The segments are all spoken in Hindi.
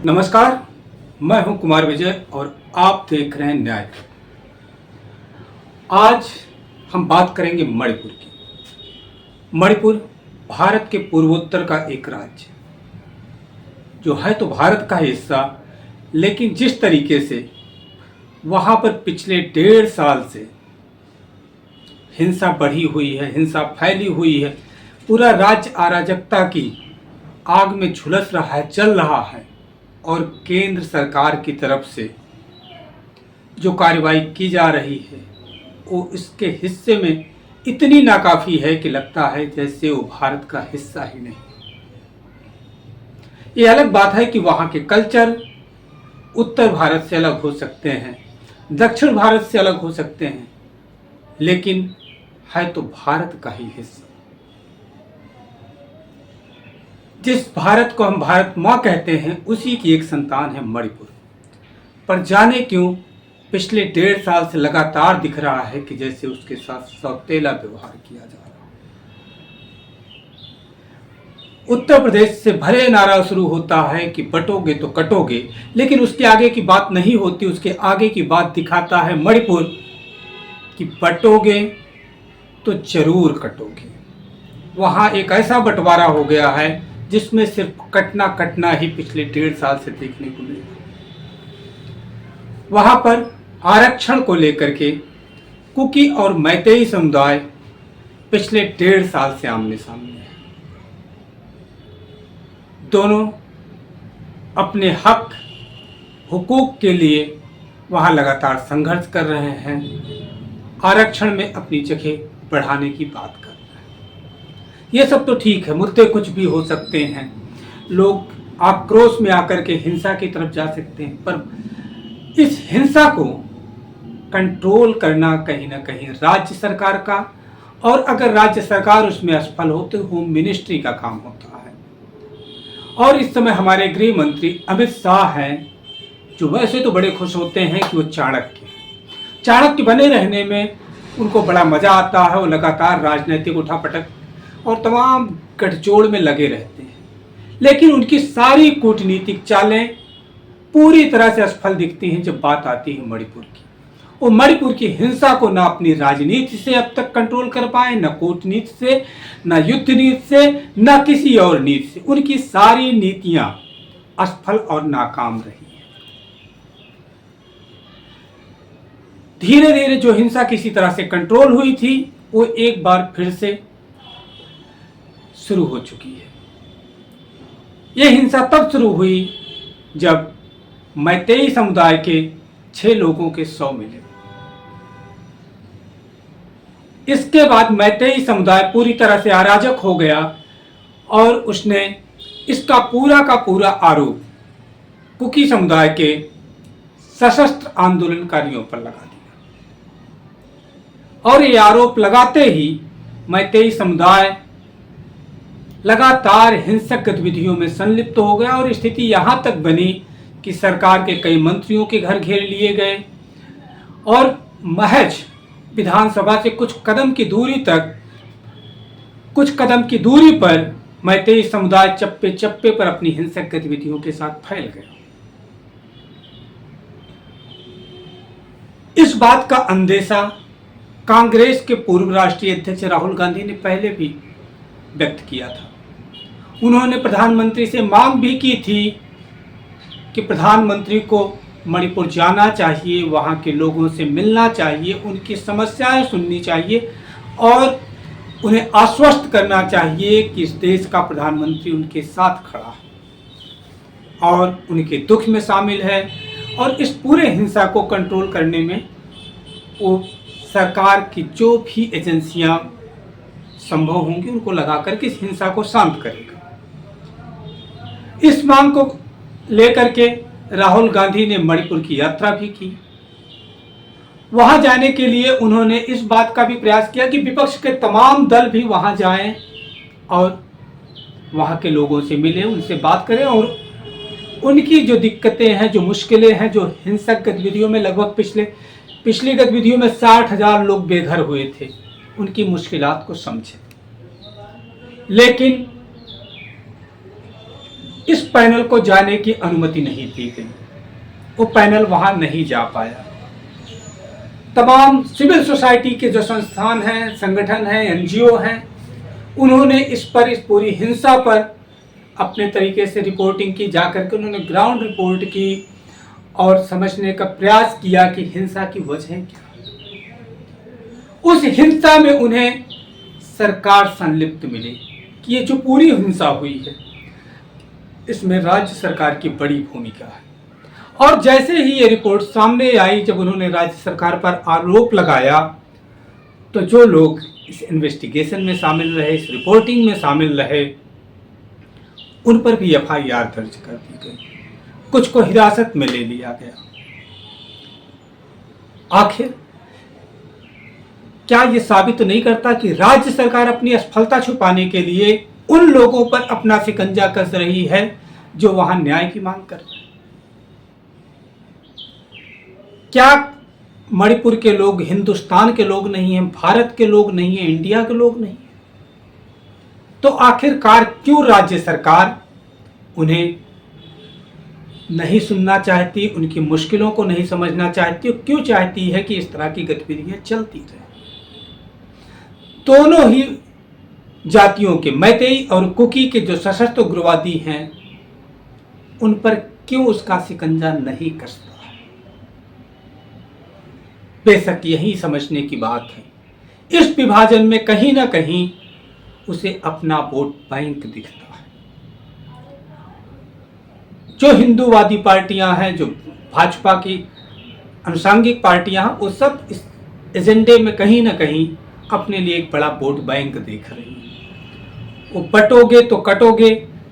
नमस्कार, मैं हूं कुमार विजय और आप देख रहे हैं न्याय। आज हम बात करेंगे मणिपुर की। मणिपुर भारत के पूर्वोत्तर का एक राज्य जो है तो भारत का हिस्सा, लेकिन जिस तरीके से वहां पर पिछले 1.5 साल से हिंसा बढ़ी हुई है, हिंसा फैली हुई है, पूरा राज्य अराजकता की आग में झुलस रहा है, जल रहा है। और केंद्र सरकार की तरफ से जो कार्रवाई की जा रही है वो इसके हिस्से में इतनी नाकाफी है कि लगता है जैसे वो भारत का हिस्सा ही नहीं। ये अलग बात है कि वहाँ के कल्चर उत्तर भारत से अलग हो सकते हैं, दक्षिण भारत से अलग हो सकते हैं, लेकिन है तो भारत का ही हिस्सा। जिस भारत को हम भारत माँ कहते हैं उसी की एक संतान है मणिपुर। पर जाने क्यों पिछले 1.5 साल से लगातार दिख रहा है कि जैसे उसके साथ सौतेला व्यवहार किया जा रहा है। उत्तर प्रदेश से भले नारा शुरू होता है कि बटोगे तो कटोगे, लेकिन उसके आगे की बात नहीं होती। उसके आगे की बात दिखाता है मणिपुर कि बटोगे तो जरूर कटोगे। वहाँ एक ऐसा बंटवारा हो गया है जिसमें सिर्फ कटना कटना ही पिछले 1.5 साल से देखने को मिला। वहां पर आरक्षण को लेकर के कुकी और मैतेई समुदाय पिछले 1.5 साल से आमने सामने है। दोनों अपने हक हुकूक के लिए वहां लगातार संघर्ष कर रहे हैं, आरक्षण में अपनी जगह बढ़ाने की बात कर। ये सब तो ठीक है, मुद्दे कुछ भी हो सकते हैं, लोग आक्रोश में आकर के हिंसा की तरफ जा सकते हैं, पर इस हिंसा को कंट्रोल करना कहीं ना कहीं राज्य सरकार का, और अगर राज्य सरकार उसमें असफल हो तो होम मिनिस्ट्री का काम होता है। और इस समय हमारे गृह मंत्री अमित शाह हैं, जो वैसे तो बड़े खुश होते हैं कि वो चाणक्य बने रहने में उनको बड़ा मजा आता है। वो लगातार राजनीतिक उठापटक और तमाम गठजोड़ में लगे रहते हैं, लेकिन उनकी सारी कूटनीतिक चालें पूरी तरह से असफल दिखती हैं जब बात आती है मणिपुर की। वो मणिपुर की हिंसा को ना अपनी राजनीति से अब तक कंट्रोल कर पाए, न कूटनीति से, न युद्ध नीति से, न किसी और नीति से। उनकी सारी नीतियां असफल और नाकाम रही हैं। धीरे धीरे जो हिंसा किसी तरह से कंट्रोल हुई थी वो एक बार फिर से शुरू हो चुकी है। यह हिंसा तब शुरू हुई जब मैतेई समुदाय के 6 लोगों के 100 मिले। इसके बाद मैतेई समुदाय पूरी तरह से अराजक हो गया और उसने इसका पूरा का पूरा आरोप कुकी समुदाय के सशस्त्र आंदोलनकारियों पर लगा दिया। और ये आरोप लगाते ही मैतेई समुदाय लगातार हिंसक गतिविधियों में संलिप्त हो गया और स्थिति यहां तक बनी कि सरकार के कई मंत्रियों के घर घेर लिए गए और महज विधानसभा से कुछ कदम की दूरी पर मैतेई समुदाय चप्पे चप्पे पर अपनी हिंसक गतिविधियों के साथ फैल गया। इस बात का अंदेशा कांग्रेस के पूर्व राष्ट्रीय अध्यक्ष राहुल गांधी ने पहले भी व्यक्त किया था। उन्होंने प्रधानमंत्री से मांग भी की थी कि प्रधानमंत्री को मणिपुर जाना चाहिए, वहां के लोगों से मिलना चाहिए, उनकी समस्याएं सुननी चाहिए और उन्हें आश्वस्त करना चाहिए कि इस देश का प्रधानमंत्री उनके साथ खड़ा है और उनके दुख में शामिल है और इस पूरे हिंसा को कंट्रोल करने में वो सरकार की जो भी एजेंसियां संभव होंगी उनको लगा करके इस हिंसा को शांत करेगा। इस मांग को लेकर के राहुल गांधी ने मणिपुर की यात्रा भी की। वहां जाने के लिए उन्होंने इस बात का भी प्रयास किया कि विपक्ष के तमाम दल भी वहां जाएं और वहां के लोगों से मिलें, उनसे बात करें और उनकी जो दिक्कतें हैं, जो मुश्किलें हैं, जो हिंसक गतिविधियों में लगभग पिछली गतिविधियों में 60,000 लोग बेघर हुए थे, उनकी मुश्किलात को समझें। लेकिन इस पैनल को जाने की अनुमति नहीं दी गई। वो पैनल वहां नहीं जा पाया। तमाम सिविल सोसाइटी के जो संस्थान हैं, संगठन हैं, एनजीओ हैं, उन्होंने इस पूरी हिंसा पर अपने तरीके से रिपोर्टिंग की। जाकर के उन्होंने ग्राउंड रिपोर्ट की और समझने का प्रयास किया कि हिंसा की वजह क्या। उस हिंसा में उन्हें सरकार संलिप्त मिली कि ये जो पूरी हिंसा हुई है इसमें राज्य सरकार की बड़ी भूमिका है। और जैसे ही ये रिपोर्ट सामने आई, जब उन्होंने राज्य सरकार पर आरोप लगाया, तो जो लोग इस इन्वेस्टिगेशन में शामिल रहे, इस रिपोर्टिंग में शामिल रहे, उन पर भी एफआईआर दर्ज कर दी गई। कुछ को हिरासत में ले लिया गया। आखिर क्या ये साबित तो नहीं करता कि राज्य सरकार अपनी असफलता छुपाने के लिए उन लोगों पर अपना शिकंजा कस रही है जो वहां न्याय की मांग कर रहे हैं? क्या मणिपुर के लोग हिंदुस्तान के लोग नहीं हैं, भारत के लोग नहीं हैं, इंडिया के लोग नहीं हैं? तो आखिरकार क्यों राज्य सरकार उन्हें नहीं सुनना चाहती, उनकी मुश्किलों को नहीं समझना चाहती, और क्यों चाहती है कि इस तरह की गतिविधियां चलती रहे? दोनों ही जातियों के, मैतेई और कुकी के जो सशस्त्र उग्रवादी हैं, उन पर क्यों उसका शिकंजा नहीं कसता? बेशक यही समझने की बात है। इस विभाजन में कहीं ना कहीं उसे अपना वोट बैंक दिखता है। जो हिंदूवादी पार्टियां हैं, जो भाजपा की अनुषंगिक पार्टियां हैं, वो सब इस एजेंडे में कहीं ना कहीं अपने लिए एक बड़ा वोट बैंक देख रही हैं। वो बटोगे तो कटोगे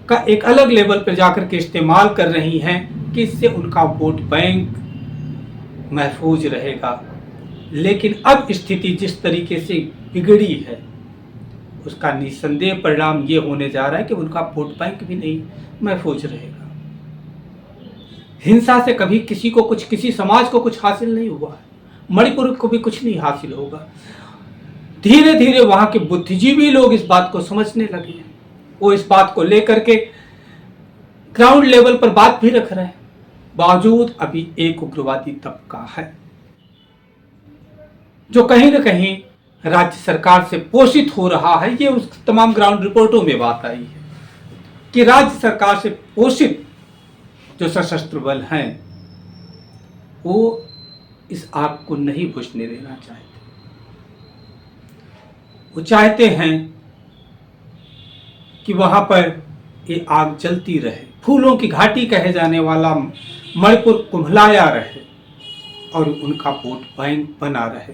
का एक अलग लेवल पर जाकर के इस्तेमाल कर रही हैं कि इससे उनका वोट बैंक महफूज रहेगा। लेकिन अब स्थिति जिस तरीके से बिगड़ी है, उसका निस्संदेह परिणाम ये होने जा रहा है कि उनका वोट बैंक भी नहीं महफूज रहेगा। हिंसा से कभी किसी को कुछ, किसी समाज को कुछ हासिल नहीं हुआ है। मणिपुर को भी कुछ नहीं हासिल होगा। धीरे धीरे वहां के बुद्धिजीवी लोग इस बात को समझने लगे हैं। वो इस बात को लेकर के ग्राउंड लेवल पर बात भी रख रहे हैं। बावजूद अभी एक उग्रवादी तबका है जो कहीं ना कहीं राज्य सरकार से पोषित हो रहा है। ये उस तमाम ग्राउंड रिपोर्टों में बात आई है कि राज्य सरकार से पोषित जो सशस्त्र बल हैं, वो इस आग को नहीं बुझने देना चाहते। वो चाहते हैं कि वहां पर ये आग जलती रहे, फूलों की घाटी कहे जाने वाला मणिपुर कुम्हलाया रहे और उनका वोट बैंक बना रहे।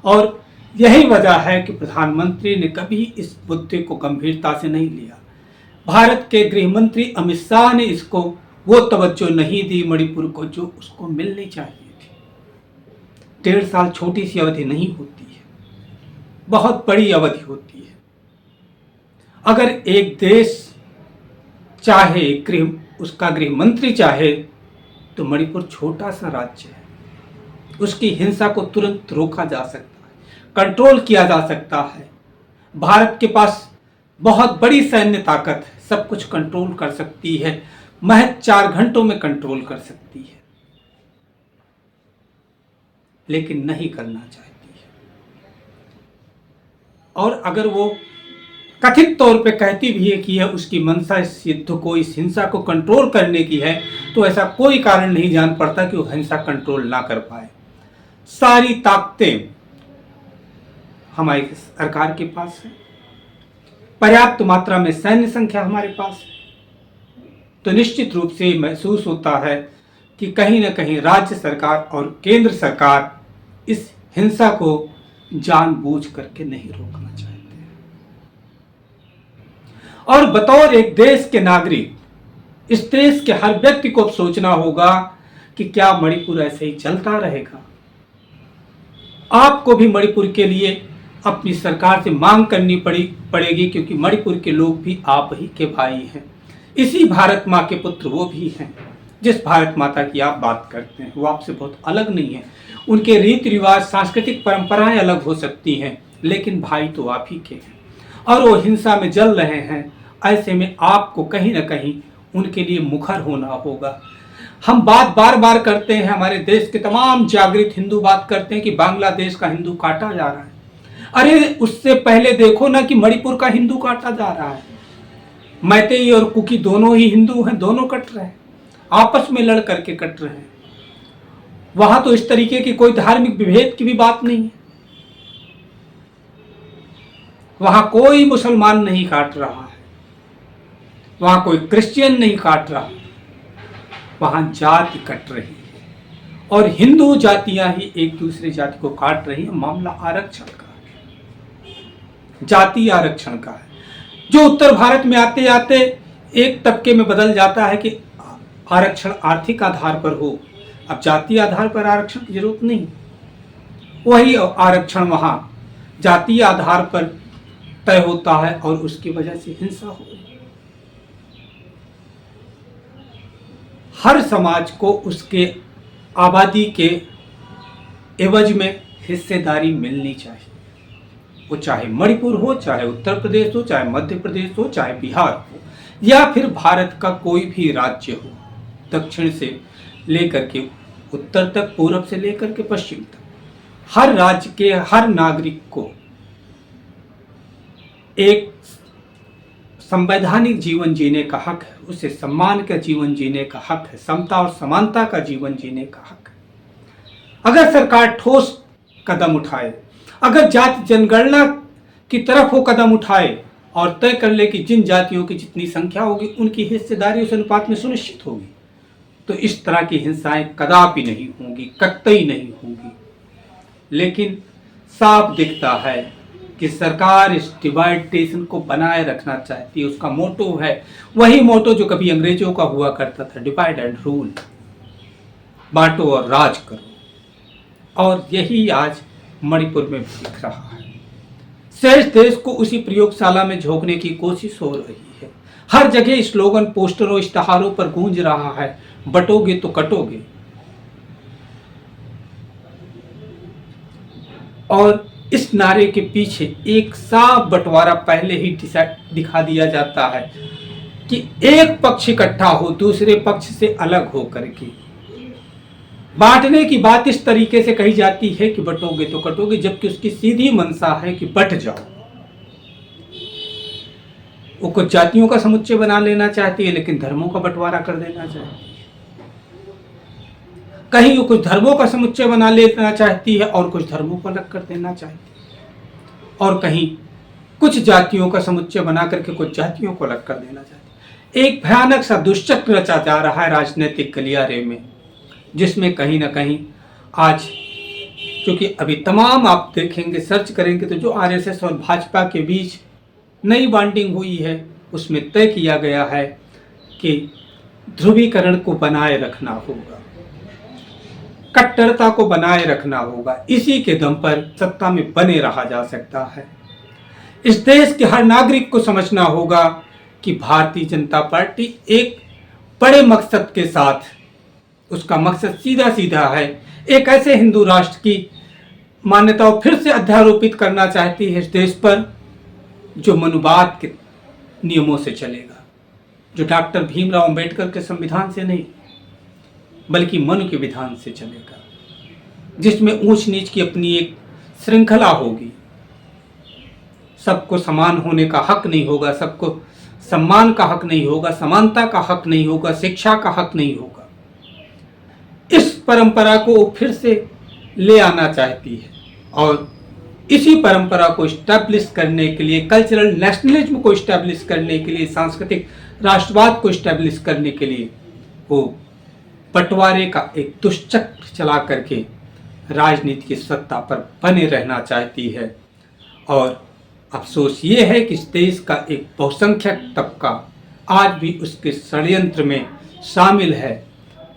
और यही वजह है कि प्रधानमंत्री ने कभी इस मुद्दे को गंभीरता से नहीं लिया। भारत के गृह मंत्री अमित शाह ने इसको वो तवज्जो नहीं दी मणिपुर को जो उसको मिलनी चाहिए थी। 1.5 साल छोटी सी अवधि नहीं होती है, बहुत बड़ी अवधि होती है। अगर एक देश चाहे, उसका गृह मंत्री चाहे, तो मणिपुर छोटा सा राज्य है, उसकी हिंसा को तुरंत रोका जा सकता है, कंट्रोल किया जा सकता है। भारत के पास बहुत बड़ी सैन्य ताकत है, सब कुछ कंट्रोल कर सकती है, महज 4 घंटों में कंट्रोल कर सकती है, लेकिन नहीं करना चाहती है। और अगर वो कथित तौर पे कहती भी है कि यह उसकी मंशा इस युद्ध को, इस हिंसा को कंट्रोल करने की है, तो ऐसा कोई कारण नहीं जान पड़ता कि वो हिंसा कंट्रोल ना कर पाए। सारी ताकतें हमारी सरकार के पास है, पर्याप्त मात्रा में सैन्य संख्या हमारे पास है। तो निश्चित रूप से महसूस होता है कि कहीं ना कहीं राज्य सरकार और केंद्र सरकार इस हिंसा को जानबूझ करके नहीं रोकना चाहते हैं। और बतौर एक देश के नागरिक, इस देश के हर व्यक्ति को अब सोचना होगा कि क्या मणिपुर ऐसे ही चलता रहेगा। आपको भी मणिपुर के लिए अपनी सरकार से मांग करनी पड़ेगी, क्योंकि मणिपुर के लोग भी आप ही के भाई हैं। इसी भारत माँ के पुत्र वो भी हैं। जिस भारत माता की आप बात करते हैं वो आपसे बहुत अलग नहीं है। उनके रीति रिवाज, सांस्कृतिक परंपराएं अलग हो सकती हैं, लेकिन भाई तो आप ही के हैं। और वो हिंसा में जल रहे हैं। ऐसे में आपको कहीं ना कहीं उनके लिए मुखर होना होगा। हम बात बार बार करते हैं, हमारे देश के तमाम जागृत हिंदू बात करते हैं कि बांग्लादेश का हिंदू काटा जा रहा है। अरे उससे पहले देखो ना कि मणिपुर का हिंदू काटा जा रहा है। मैतेई और कुकी दोनों ही हिंदू हैं, दोनों कट रहे हैं, आपस में लड़ करके कट रहे हैं। वहां तो इस तरीके की कोई धार्मिक विभेद की भी बात नहीं है। वहां कोई मुसलमान नहीं काट रहा है, वहां कोई क्रिश्चियन नहीं काट रहा, वहां जाति कट रही है और हिंदू जातियां ही एक दूसरे जाति को काट रही हैं। मामला आरक्षण का है, जाति आरक्षण का है, जो उत्तर भारत में आते आते एक तबके में बदल जाता है कि आरक्षण आर्थिक आधार पर हो। अब जातीय आधार पर आरक्षण की जरूरत नहीं, वही आरक्षण वहां जातीय आधार पर तय होता है और उसकी वजह से हिंसा हो रही है। हर समाज को उसके आबादी के एवज में हिस्सेदारी मिलनी चाहिए, वो चाहे मणिपुर हो, चाहे उत्तर प्रदेश हो, चाहे मध्य प्रदेश हो, चाहे बिहार हो, या फिर भारत का कोई भी राज्य हो, दक्षिण से लेकर के उत्तर तक, पूरब से लेकर के पश्चिम तक, हर राज्य के हर नागरिक को एक संवैधानिक जीवन जीने का हक है, उसे सम्मान का जीवन जीने का हक है, समता और समानता का जीवन जीने का हक है। अगर सरकार ठोस कदम उठाए, अगर जाति जनगणना की तरफ वो कदम उठाए और तय कर ले कि जिन जातियों की जितनी संख्या होगी उनकी हिस्सेदारी उस अनुपात में सुनिश्चित होगी, तो इस तरह की हिंसाएं कदापि नहीं होंगी, कतई नहीं होंगी। लेकिन साफ दिखता है कि सरकार इस डिवाइडेशन को बनाए रखना चाहती है। उसका मोटो है वही मोटो जो कभी अंग्रेजों का हुआ करता था, डिवाइड एंड रूल, बांटो और राज करो, और यही आज मणिपुर में दिख रहा है। शेष देश को उसी प्रयोगशाला में झोंकने की कोशिश हो रही है। हर जगह स्लोगन पोस्टरों इश्तहारों पर गूंज रहा है, बटोगे तो कटोगे। और इस नारे के पीछे एक साफ बंटवारा पहले ही दिखा दिया जाता है कि एक पक्ष इकट्ठा हो दूसरे पक्ष से अलग हो करके। बांटने की बात इस तरीके से कही जाती है कि बटोगे तो कटोगे, जबकि उसकी सीधी मंशा है कि बट जाओ। वो कुछ जातियों का समुच्चय बना लेना चाहती है, लेकिन धर्मों का बंटवारा कर देना चाहती है। कहीं वो कुछ धर्मों का समुच्चय बना लेना चाहती है और कुछ धर्मों को अलग कर देना चाहती है, और कहीं कुछ जातियों का समुच्चय बना करके कुछ जातियों को अलग कर देना चाहती है। एक भयानक सा दुष्चक्र रचा जा रहा है राजनीतिक गलियारे में, जिसमें कहीं ना कहीं आज, क्योंकि अभी तमाम आप देखेंगे, सर्च करेंगे तो जो आरएसएस और भाजपा के बीच नई बॉन्डिंग हुई है, उसमें तय किया गया है कि ध्रुवीकरण को बनाए रखना होगा, कट्टरता को बनाए रखना होगा। इसी के दम पर सत्ता में बने रहा जा सकता है। इस देश के हर नागरिक को समझना होगा कि भारतीय जनता पार्टी एक बड़े मकसद के साथ, उसका मकसद सीधा सीधा है, एक ऐसे हिंदू राष्ट्र की मान्यता फिर से अध्यारोपित करना चाहती है इस देश पर, जो मनुवाद के नियमों से चलेगा, जो डॉक्टर भीमराव अंबेडकर के संविधान से नहीं बल्कि मनु के विधान से चलेगा, जिसमें ऊंच नीच की अपनी एक श्रृंखला होगी। सबको समान होने का हक नहीं होगा, सबको सम्मान का हक नहीं होगा, समानता का हक नहीं होगा, शिक्षा का हक नहीं होगा। इस परंपरा को फिर से ले आना चाहती है और इसी परंपरा को स्टैब्लिश करने के लिए, कल्चरल नेशनलिज्म को स्टैब्लिश करने के लिए, सांस्कृतिक राष्ट्रवाद को स्टैब्लिश करने के लिए वो बंटवारे का एक दुष्चक्र चला करके राजनीति की सत्ता पर बने रहना चाहती है। और अफसोस ये है कि इस देश का एक बहुसंख्यक तबका आज भी उसके षड्यंत्र में शामिल है।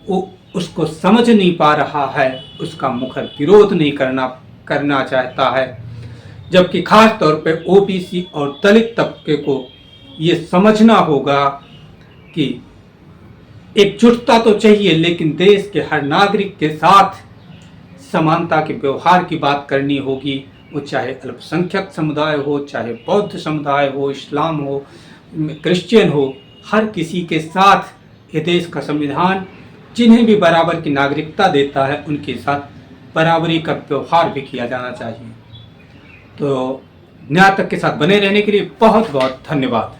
वो उसको समझ नहीं पा रहा है, उसका मुखर विरोध नहीं करना चाहता है, जबकि खास तौर पे ओबीसी और दलित तबके को ये समझना होगा कि एकजुटता तो चाहिए, लेकिन देश के हर नागरिक के साथ समानता के व्यवहार की बात करनी होगी। वो चाहे अल्पसंख्यक समुदाय हो, चाहे बौद्ध समुदाय हो, इस्लाम हो, क्रिश्चियन हो, हर किसी के साथ ये देश का संविधान जिन्हें भी बराबर की नागरिकता देता है उनके साथ बराबरी का व्यवहार भी किया जाना चाहिए। तो न्याय तक के साथ बने रहने के लिए बहुत बहुत धन्यवाद।